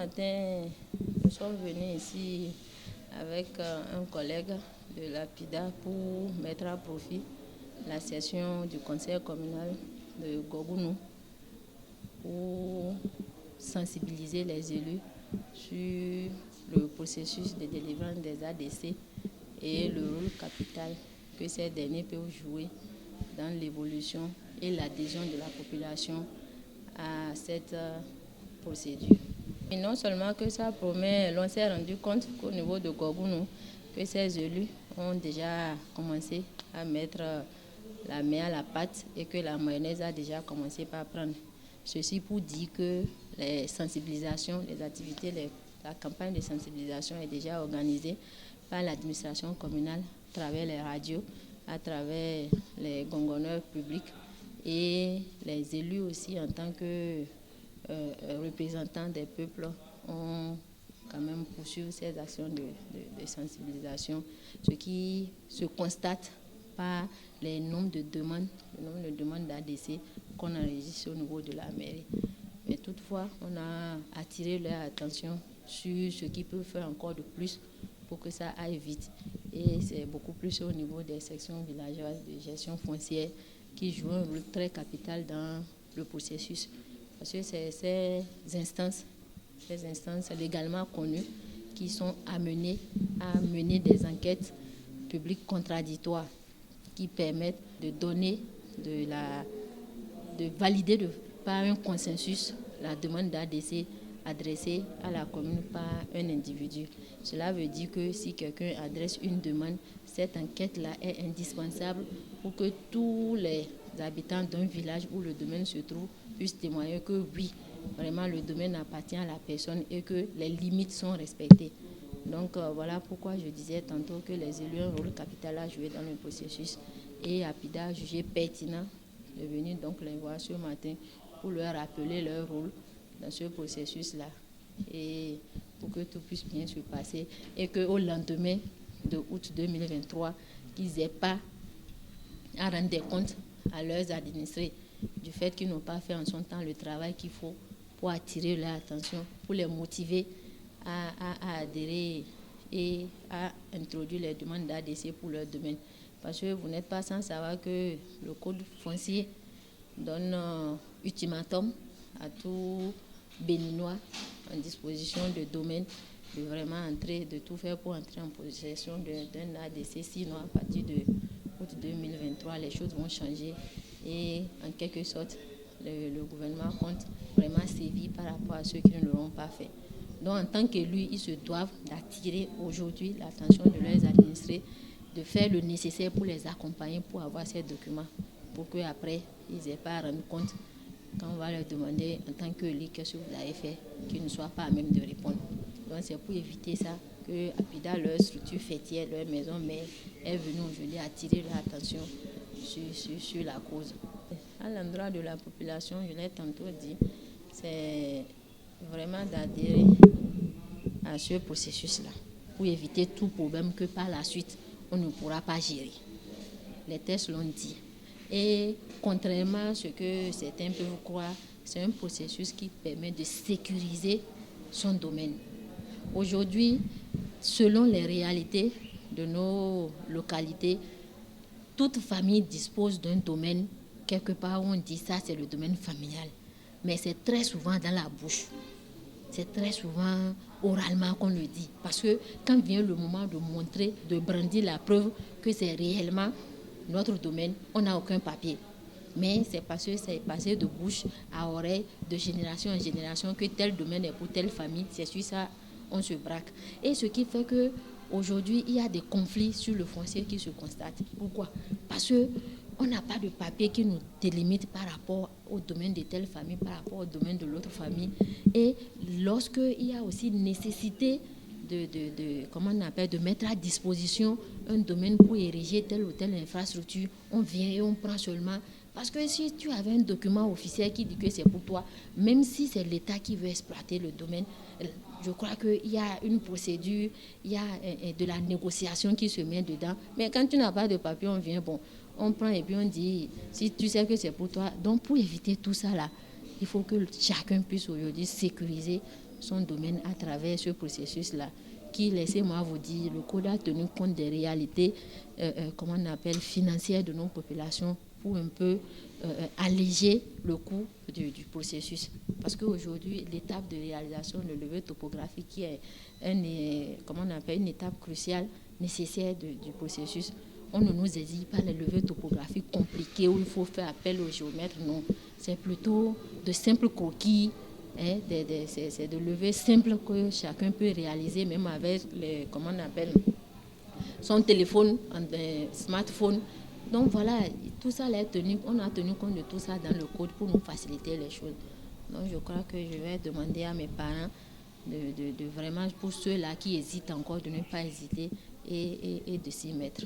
matin, nous sommes venus ici avec un collègue de l'APIDA pour mettre à profit la session du conseil communal de Gogounou pour sensibiliser les élus sur le processus de délivrance des ADC et le rôle capital que ces derniers peuvent jouer dans l'évolution et l'adhésion de la population à cette procédure. Et non seulement que ça promet, l'on s'est rendu compte qu'au niveau de Gogounou, que ces élus ont déjà commencé à mettre la main à la pâte et que la mayonnaise a déjà commencé par prendre. Ceci pour dire que les sensibilisations, les activités, la campagne de sensibilisation est déjà organisée par l'administration communale à travers les radios, à travers les gongonneurs publics et les élus aussi en tant que représentants des peuples ont quand même poursuivi ces actions de sensibilisation, ce qui se constate par les nombres de demandes d'ADC qu'on enregistre au niveau de la mairie. Mais toutefois, on a attiré leur attention sur ce qui peut faire encore de plus pour que ça aille vite. Et c'est beaucoup plus au niveau des sections villageoises de gestion foncière qui jouent un rôle très capital dans le processus. Parce que c'est ces instances légalement connues qui sont amenées à mener des enquêtes publiques contradictoires qui permettent de donner, de valider par un consensus la demande d'ADC adressée à la commune par un individu. Cela veut dire que si quelqu'un adresse une demande, cette enquête-là est indispensable pour que tous les habitants d'un village où le domaine se trouve puissent témoigner que oui, vraiment le domaine appartient à la personne et que les limites sont respectées. Donc voilà pourquoi je disais tantôt que les élus ont un rôle capital à jouer dans le processus et APIDA a jugé pertinent de venir donc les voir ce matin pour leur rappeler leur rôle dans ce processus-là et pour que tout puisse bien se passer et qu'au lendemain de août 2023, qu'ils n'aient pas à rendre des comptes à leurs administrés du fait qu'ils n'ont pas fait en son temps le travail qu'il faut pour attirer leur attention, pour les motiver à adhérer et à introduire les demandes d'ADC pour leur domaine. Parce que vous n'êtes pas sans savoir que le code foncier donne ultimatum à tout Béninois en disposition de domaine de vraiment entrer, de tout faire pour entrer en possession d'un ADC, sinon à partir de août 2023, les choses vont changer et en quelque sorte, le gouvernement compte vraiment sévir par rapport à ceux qui ne l'auront pas fait. Donc en tant qu'élus, ils se doivent d'attirer aujourd'hui l'attention de leurs administrés, de faire le nécessaire pour les accompagner pour avoir ces documents, pour qu'après, ils n'aient pas à rendre compte quand on va leur demander en tant qu'élus qu'est-ce que vous avez fait, qu'ils ne soient pas à même de répondre. Donc c'est pour éviter ça que APIDA, leur structure fêtière, leur maison mère, est venue aujourd'hui attirer leur attention sur la cause. À l'endroit de la population, je l'ai tantôt dit, c'est vraiment d'adhérer à ce processus-là pour éviter tout problème que par la suite, on ne pourra pas gérer. Les tests l'ont dit. Et contrairement à ce que certains peuvent croire, c'est un processus qui permet de sécuriser son domaine. Aujourd'hui, selon les réalités de nos localités, toute famille dispose d'un domaine, quelque part où on dit ça, c'est le domaine familial. Mais c'est très souvent dans la bouche. C'est très souvent oralement qu'on le dit. Parce que quand vient le moment de montrer, de brandir la preuve que c'est réellement notre domaine, on n'a aucun papier. Mais c'est parce que c'est passé de bouche à oreille, de génération en génération, que tel domaine est pour telle famille. C'est sur ça on se braque. Et ce qui fait que aujourd'hui, il y a des conflits sur le foncier qui se constatent. Pourquoi? Parce qu'on n'a pas de papier qui nous délimite par rapport au domaine de telle famille, par rapport au domaine de l'autre famille. Et lorsqu'il y a aussi nécessité de mettre à disposition un domaine pour ériger telle ou telle infrastructure, on vient et on prend seulement. Parce que si tu avais un document officiel qui dit que c'est pour toi, même si c'est l'État qui veut exploiter le domaine, je crois qu'il y a une procédure, il y a de la négociation qui se met dedans. Mais quand tu n'as pas de papier, on vient, on prend et puis on dit, si tu sais que c'est pour toi. Donc pour éviter tout ça là, il faut que chacun puisse aujourd'hui sécuriser son domaine à travers ce processus-là, qui, laissez-moi vous dire, le code a tenu compte des réalités, comment on appelle, financières de nos populations pour un peu alléger le coût du processus. Parce qu'aujourd'hui, l'étape de réalisation de levée topographique, qui est une étape cruciale, nécessaire du processus, on ne nous exige pas les levées topographiques compliquées où il faut faire appel au géomètre, non. C'est plutôt de simples croquis, c'est de levées simples que chacun peut réaliser, même avec son téléphone, smartphone. Donc voilà, tout ça, on a tenu compte de tout ça dans le code pour nous faciliter les choses. Donc je crois que je vais demander à mes parents de vraiment, pour ceux-là qui hésitent encore, de ne pas hésiter et de s'y mettre.